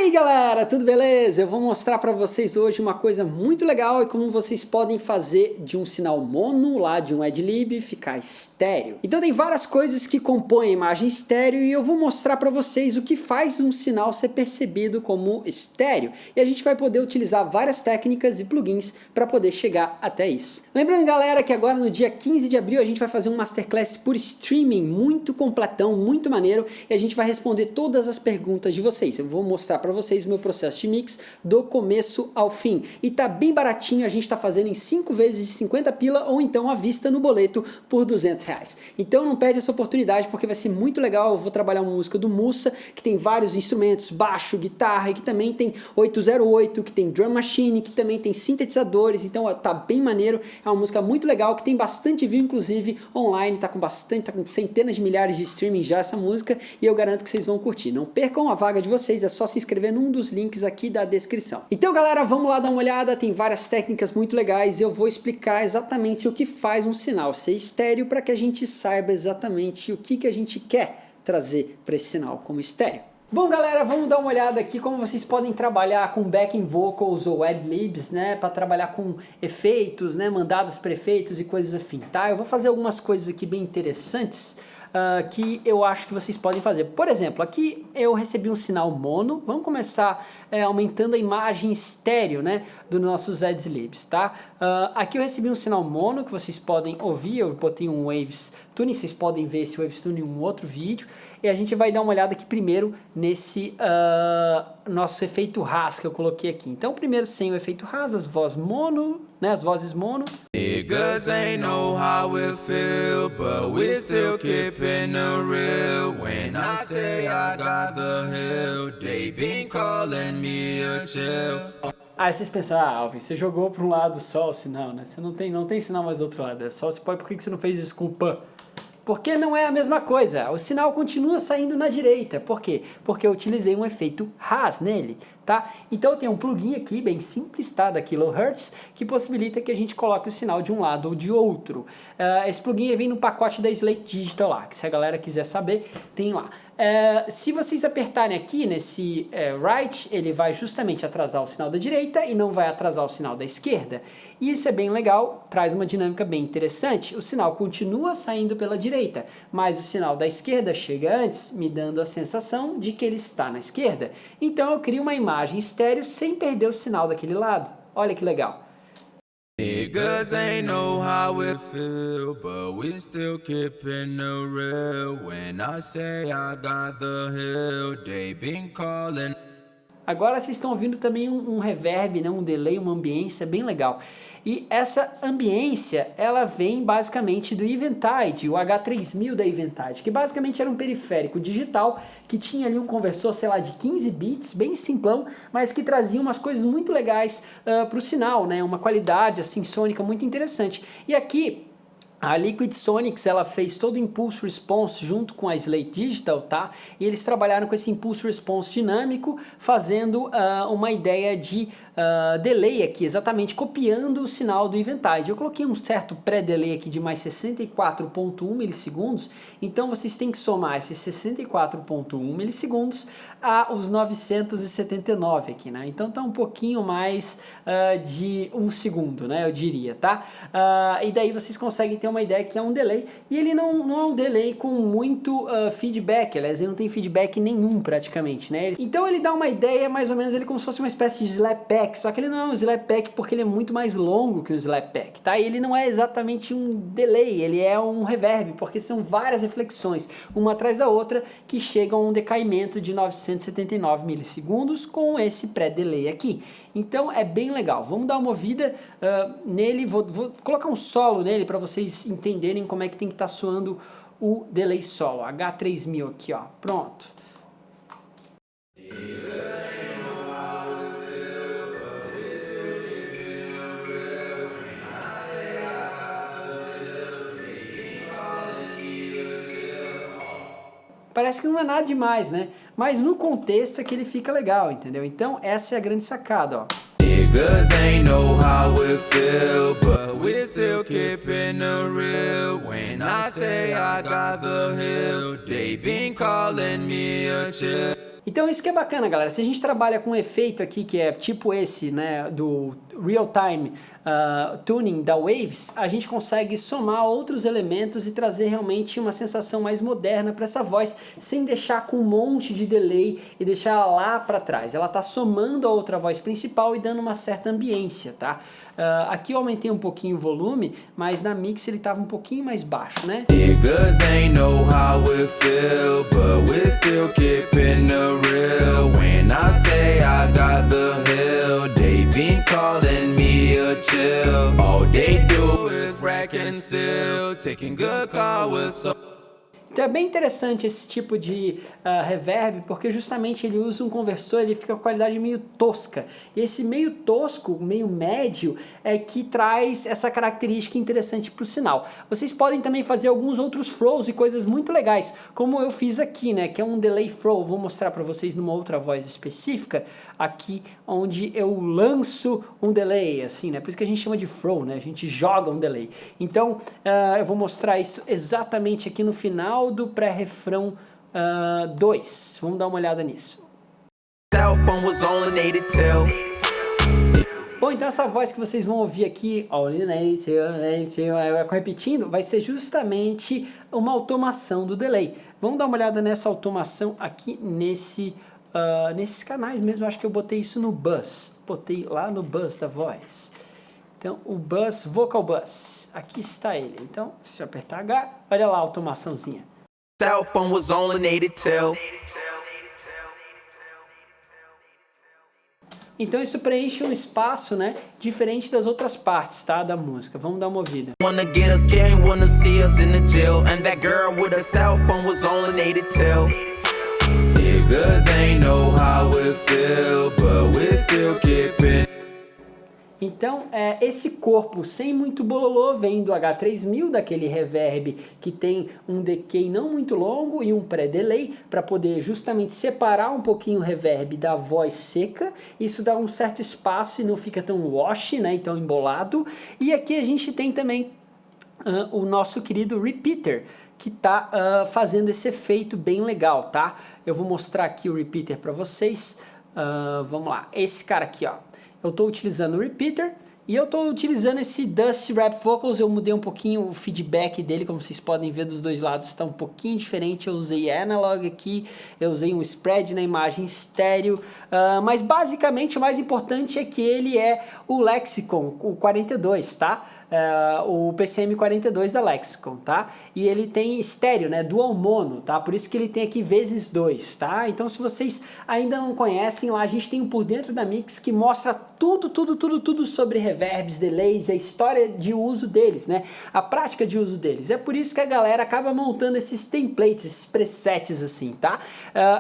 aí galera, tudo beleza? Eu vou mostrar para vocês hoje uma coisa muito legal e como vocês podem fazer de um sinal mono lá de um Adlib ficar estéreo. Então tem várias coisas que compõem a imagem estéreo e eu vou mostrar para vocês o que faz um sinal ser percebido como estéreo. E a gente vai poder utilizar várias técnicas e plugins para poder chegar até isso. Lembrando galera que agora no dia 15 de abril a gente vai fazer um Masterclass por streaming muito completão, muito maneiro e a gente vai responder todas as perguntas de vocês. Eu vou mostrar para vocês o meu processo de mix do começo ao fim. E tá bem baratinho, a gente tá fazendo em 5 vezes de 50 pila ou então à vista no boleto por R$200. Então não perde essa oportunidade porque vai ser muito legal. Eu vou trabalhar uma música do Mussa, que tem vários instrumentos, baixo, guitarra, e que também tem 808, que tem drum machine, que também tem sintetizadores, então tá bem maneiro. É uma música muito legal, que tem bastante view, inclusive online, tá com centenas de milhares de streaming já essa música, e eu garanto que vocês vão curtir. Não percam a vaga de vocês, é só se inscrever num dos links aqui da descrição. Então galera, vamos lá dar uma olhada, tem várias técnicas muito legais e eu vou explicar exatamente o que faz um sinal ser estéreo para que a gente saiba exatamente o que a gente quer trazer para esse sinal como estéreo. Bom galera, vamos dar uma olhada aqui como vocês podem trabalhar com backing vocals ou adlibs, né, para trabalhar com efeitos, né, mandados para efeitos e coisas afim, tá? Eu vou fazer algumas coisas aqui bem interessantes que eu acho que vocês podem fazer. Por exemplo, aqui eu recebi um sinal mono, vamos começar aumentando a imagem estéreo, né, dos nossos adlibs, tá? Aqui eu recebi um sinal mono que vocês podem ouvir, eu botei um Waves Tuning, vocês podem ver esse Waves Tuning em um outro vídeo, e a gente vai dar uma olhada aqui primeiro nesse nosso efeito Haas que eu coloquei aqui. Então primeiro sem o efeito Haas, as vozes mono, né, as vozes mono. Niggas ain't know how it feel, but we still keeping it real. When I say I got the hill, they been calling me a chill. Aí vocês pensam, Alvin, você jogou para um lado só o sinal, né? Você não tem sinal mais do outro lado, é só, por que você não fez isso com o pan? Porque não é a mesma coisa, o sinal continua saindo na direita. Por quê? Porque eu utilizei um efeito Haas nele, tá? Então eu tenho um plugin aqui, bem simples, tá? Da Kilohertz, que possibilita que a gente coloque o sinal de um lado ou de outro. Esse plugin ele vem no pacote da Slate Digital lá, que se a galera quiser saber, tem lá. Se vocês apertarem aqui nesse right, ele vai justamente atrasar o sinal da direita e não vai atrasar o sinal da esquerda. E isso é bem legal, traz uma dinâmica bem interessante. O sinal continua saindo pela direita, mas o sinal da esquerda chega antes, me dando a sensação de que ele está na esquerda. Então eu crio uma imagem estéreo sem perder o sinal daquele lado. Olha que legal. Niggas ain't know how it feel, but we still keeping it real. When I say I got the hill, they been calling. Agora vocês estão ouvindo também um reverb, né, um delay, uma ambiência bem legal. E essa ambiência, ela vem basicamente do Eventide, o H3000 da Eventide, que basicamente era um periférico digital que tinha ali um conversor, sei lá, de 15 bits, bem simplão, mas que trazia umas coisas muito legais para o sinal, né, uma qualidade assim sônica muito interessante. E aqui a Liquid Sonics, ela fez todo o Impulse Response junto com a Slate Digital, tá? E eles trabalharam com esse Impulse Response dinâmico, fazendo uma ideia de delay aqui, exatamente copiando o sinal do Eventide. Eu coloquei um certo pré-delay aqui de mais 64.1 milissegundos, então vocês têm que somar esses 64.1 milissegundos aos 979 aqui, né? Então tá um pouquinho mais de 1 segundo, né? Eu diria, tá? E daí vocês conseguem ter uma ideia que é um delay, e ele não é um delay com muito feedback, aliás, ele não tem feedback nenhum praticamente, né? Então ele dá uma ideia, mais ou menos, ele como se fosse uma espécie de slap pack, só que ele não é um slap pack porque ele é muito mais longo que um slap pack, tá? E ele não é exatamente um delay, ele é um reverb, porque são várias reflexões, uma atrás da outra, que chegam a um decaimento de 979 milissegundos com esse pré-delay aqui. Então é bem legal, vamos dar uma ouvida nele, vou colocar um solo nele para vocês entenderem como é que tem que estar soando o delay solo, H3000 aqui, ó, pronto. Parece que não é nada demais, né? Mas no contexto é que ele fica legal, entendeu? Então essa é a grande sacada, ó. Niggas ain't know how it feel, but we still keeping it real. When I say I got the hill, they been calling me a chill. Então isso que é bacana, galera. Se a gente trabalha com um efeito aqui que é tipo esse, né, do real-time tuning da Waves, a gente consegue somar outros elementos e trazer realmente uma sensação mais moderna para essa voz, sem deixar com um monte de delay e deixar ela lá para trás. Ela está somando a outra voz principal e dando uma certa ambiência, tá? Aqui eu aumentei um pouquinho o volume, mas na mix ele estava um pouquinho mais baixo, né? Niggas ain't know how it feel, but we're still keeping the real. When I say I got the hill, they been calling me a chill. All they do is rack and steal, taking good call with so. Então é bem interessante esse tipo de reverb, porque justamente ele usa um conversor, ele fica com qualidade meio tosca. E esse meio tosco, meio médio, é que traz essa característica interessante para o sinal. Vocês podem também fazer alguns outros throws e coisas muito legais, como eu fiz aqui, né, que é um delay throw. Vou mostrar para vocês numa outra voz específica, aqui onde eu lanço um delay, assim, né, por isso que a gente chama de throw, né, a gente joga um delay. Então eu vou mostrar isso exatamente aqui no final do pré-refrão 2. Vamos dar uma olhada nisso. Bom, então essa voz que vocês vão ouvir aqui, repetindo, vai ser justamente uma automação do delay. Vamos dar uma olhada nessa automação aqui nesses canais mesmo. Acho que eu botei isso no bus, botei lá no bus da voz. Então, o bus, vocal bus, aqui está ele. Então, se eu apertar H, olha lá a automaçãozinha. Cell phone was on native till. Então isso preenche um espaço, né, diferente das outras partes, tá, da música. Vamos dar uma ouvida. Wanna get us scared, wanna see us in the jail, and that girl with a cell phone was on native till. Niggas ain't know how it feel, but we're still keeping. Então, esse corpo sem muito bololô vem do H3000, daquele reverb que tem um decay não muito longo e um pré-delay, para poder justamente separar um pouquinho o reverb da voz seca. Isso dá um certo espaço e não fica tão wash, né, e tão embolado. E aqui a gente tem também o nosso querido repeater, que está fazendo esse efeito bem legal, tá? Eu vou mostrar aqui o repeater para vocês. Vamos lá, esse cara aqui, ó. Eu estou utilizando o repeater e eu estou utilizando esse Dust Rap Vocals. Eu mudei um pouquinho o feedback dele, como vocês podem ver dos dois lados está um pouquinho diferente. Eu usei analog aqui, eu usei um spread na imagem estéreo, mas basicamente o mais importante é que ele é o Lexicon, o 42, tá? O PCM42 da Lexicon, tá? E ele tem estéreo, né? Dual mono, tá? Por isso que ele tem aqui vezes 2, tá? Então, se vocês ainda não conhecem, lá a gente tem um Por Dentro da Mix que mostra tudo sobre reverbs, delays e a história de uso deles, né? A prática de uso deles. É por isso que a galera acaba montando esses templates, esses presets assim, tá?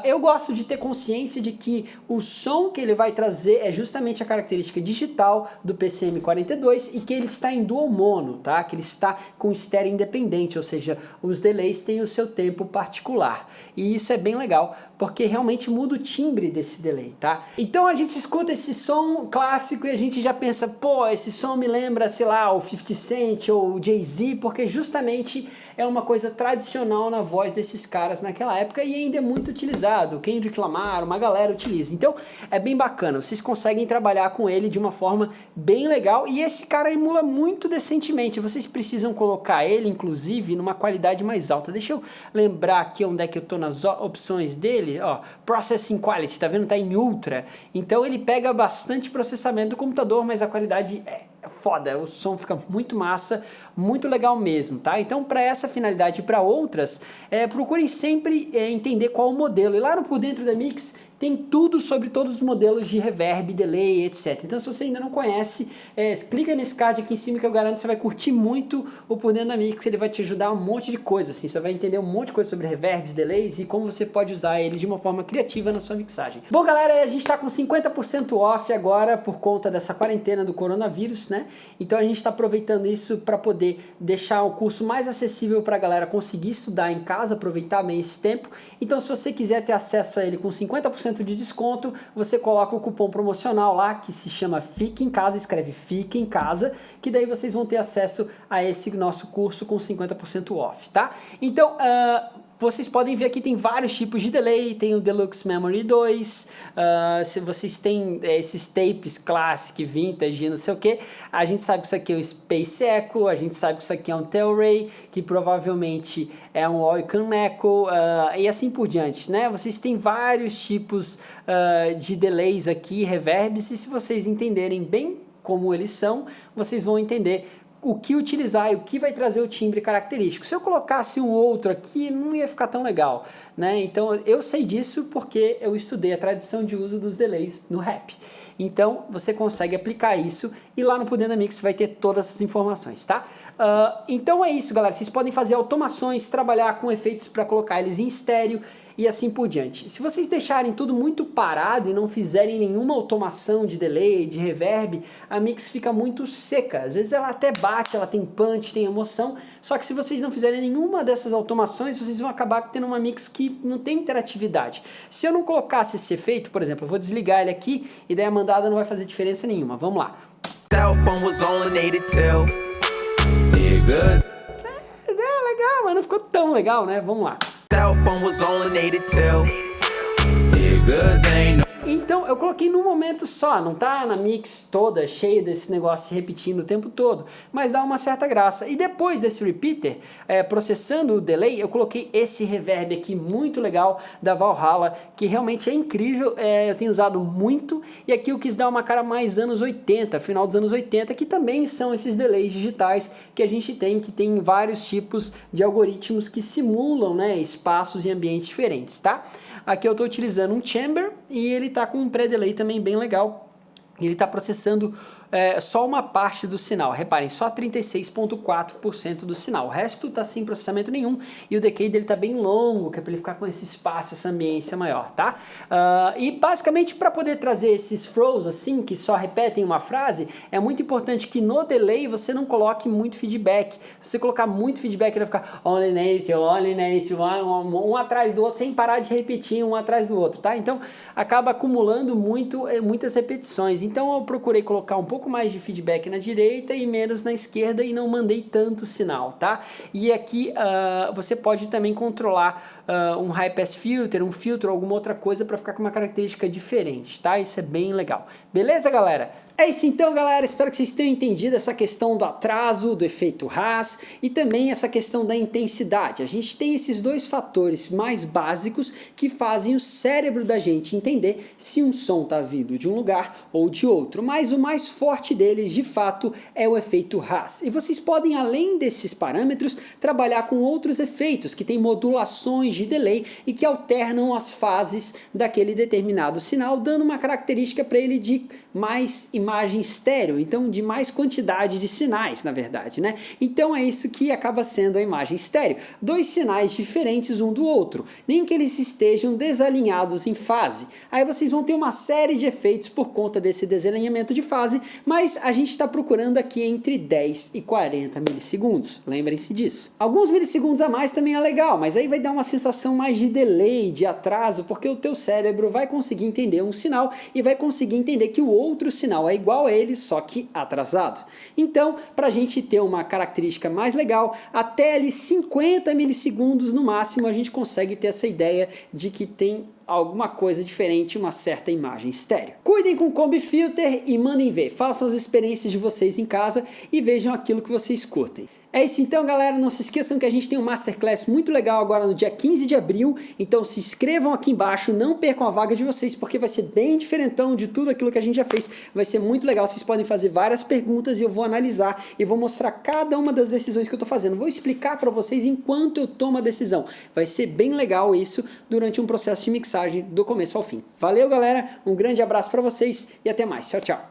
Eu gosto de ter consciência de que o som que ele vai trazer é justamente a característica digital do PCM42 e que ele está em dual mono, tá? Que ele está com estéreo independente, ou seja, os delays têm o seu tempo particular. E isso é bem legal, porque realmente muda o timbre desse delay, tá? Então a gente escuta esse som clássico e a gente já pensa, pô, esse som me lembra, sei lá, o 50 Cent ou o Jay-Z, porque justamente é uma coisa tradicional na voz desses caras naquela época e ainda é muito utilizado. O Kendrick Lamar, uma galera utiliza. Então é bem bacana, vocês conseguem trabalhar com ele de uma forma bem legal e esse cara emula muito decentemente. Vocês precisam colocar ele, inclusive, numa qualidade mais alta. Deixa eu lembrar aqui onde é que eu tô nas opções dele, ó, Processing Quality, tá vendo? Tá em Ultra. Então ele pega bastante processamento do computador, mas a qualidade é foda, o som fica muito massa, muito legal mesmo, tá? Então, para essa finalidade e para outras, procurem sempre entender qual o modelo. E lá no Por Dentro da Mix tem tudo sobre todos os modelos de reverb, delay, etc. Então, se você ainda não conhece, clica nesse card aqui em cima que eu garanto que você vai curtir muito o Por Dentro da Mix. Ele vai te ajudar a um monte de coisa, assim. Você vai entender um monte de coisa sobre reverbs, delays e como você pode usar eles de uma forma criativa na sua mixagem. Bom, galera, a gente está com 50% off agora por conta dessa quarentena do coronavírus, né? Então, a gente está aproveitando isso para poder deixar o curso mais acessível para a galera conseguir estudar em casa, aproveitar bem esse tempo. Então, se você quiser ter acesso a ele com 50% de desconto, você coloca o cupom promocional lá que se chama Fique em Casa, escreve Fique em Casa, que daí vocês vão ter acesso a esse nosso curso com 50% off, tá? Então, vocês podem ver aqui tem vários tipos de delay, tem o Deluxe Memory 2, se vocês têm esses tapes Classic, Vintage, não sei o que, a gente sabe que isso aqui é um Space Echo, a gente sabe que isso aqui é um Telray, que provavelmente é um Oicon Echo, e assim por diante, né? Vocês têm vários tipos de delays aqui, reverbs, e se vocês entenderem bem como eles são, vocês vão entender o que utilizar e o que vai trazer o timbre característico. Se eu colocasse um outro aqui, não ia ficar tão legal, né? Então eu sei disso porque eu estudei a tradição de uso dos delays no rap. Então você consegue aplicar isso e lá no Pudenda Mix vai ter todas essas informações, tá? Então é isso, galera. Vocês podem fazer automações, trabalhar com efeitos para colocar eles em estéreo e assim por diante. Se vocês deixarem tudo muito parado e não fizerem nenhuma automação de delay, de reverb, a mix fica muito seca. Às vezes ela até bate, ela tem punch, tem emoção, só que se vocês não fizerem nenhuma dessas automações, vocês vão acabar tendo uma mix que não tem interatividade. Se eu não colocasse esse efeito, por exemplo, eu vou desligar ele aqui e daí a mandada não vai fazer diferença nenhuma. Vamos lá. Legal, mas não ficou tão legal, né? Vamos lá. Então eu coloquei num momento só, não tá na mix toda cheia desse negócio se repetindo o tempo todo, mas dá uma certa graça. E depois desse repeater, processando o delay, eu coloquei esse reverb aqui muito legal da Valhalla, que realmente é incrível, eu tenho usado muito, e aqui eu quis dar uma cara mais anos 80, final dos anos 80, que também são esses delays digitais que a gente tem, que tem vários tipos de algoritmos que simulam, né, espaços e ambientes diferentes, tá? Aqui eu estou utilizando um chamber e ele está com um pré-delay também bem legal. Ele está processando só uma parte do sinal. Reparem, só 36,4% do sinal. O resto está sem processamento nenhum e o decay dele está bem longo, que é para ele ficar com esse espaço, essa ambiência maior, tá? E basicamente para poder trazer esses throws assim, que só repetem uma frase, é muito importante que no delay você não coloque muito feedback. Se você colocar muito feedback, ele vai ficar only native, um atrás do outro, sem parar de repetir um atrás do outro, tá? Então acaba acumulando muitas repetições. Então eu procurei colocar um pouco mais de feedback na direita e menos na esquerda e não mandei tanto sinal, tá? E aqui você pode também controlar um high pass filter, um filtro, alguma outra coisa para ficar com uma característica diferente, tá? Isso é bem legal. Beleza, galera? É isso então, galera. Espero que vocês tenham entendido essa questão do atraso, do efeito Haas e também essa questão da intensidade. A gente tem esses dois fatores mais básicos que fazem o cérebro da gente entender se um som está vindo de um lugar ou de outro, mas o mais forte deles, de fato, é o efeito Haas. E vocês podem, além desses parâmetros, trabalhar com outros efeitos que têm modulações de delay e que alternam as fases daquele determinado sinal, dando uma característica para ele de mais imagem estéreo, então de mais quantidade de sinais, na verdade, né? Então é isso que acaba sendo a imagem estéreo. Dois sinais diferentes um do outro, nem que eles estejam desalinhados em fase. Aí vocês vão ter uma série de efeitos por conta desse desalinhamento de fase, mas a gente está procurando aqui entre 10 e 40 milissegundos. Lembrem-se disso. Alguns milissegundos a mais também é legal, mas aí vai dar uma sensação mais de delay, de atraso, porque o teu cérebro vai conseguir entender um sinal e vai conseguir entender que o outro sinal é igual a ele, só que atrasado. Então, para a gente ter uma característica mais legal, até ali 50 milissegundos no máximo, a gente consegue ter essa ideia de que tem alguma coisa diferente, uma certa imagem estéreo. Cuidem com o Combi Filter e mandem ver. Façam as experiências de vocês em casa e vejam aquilo que vocês curtem. É isso então, galera. Não se esqueçam que a gente tem um Masterclass muito legal agora no dia 15 de abril. Então se inscrevam aqui embaixo, não percam a vaga de vocês, porque vai ser bem diferentão de tudo aquilo que a gente já fez. Vai ser muito legal. Vocês podem fazer várias perguntas e eu vou analisar e vou mostrar cada uma das decisões que eu estou fazendo. Vou explicar para vocês enquanto eu tomo a decisão. Vai ser bem legal isso durante um processo de mixagem do começo ao fim. Valeu, galera. Um grande abraço para vocês e até mais. Tchau, tchau.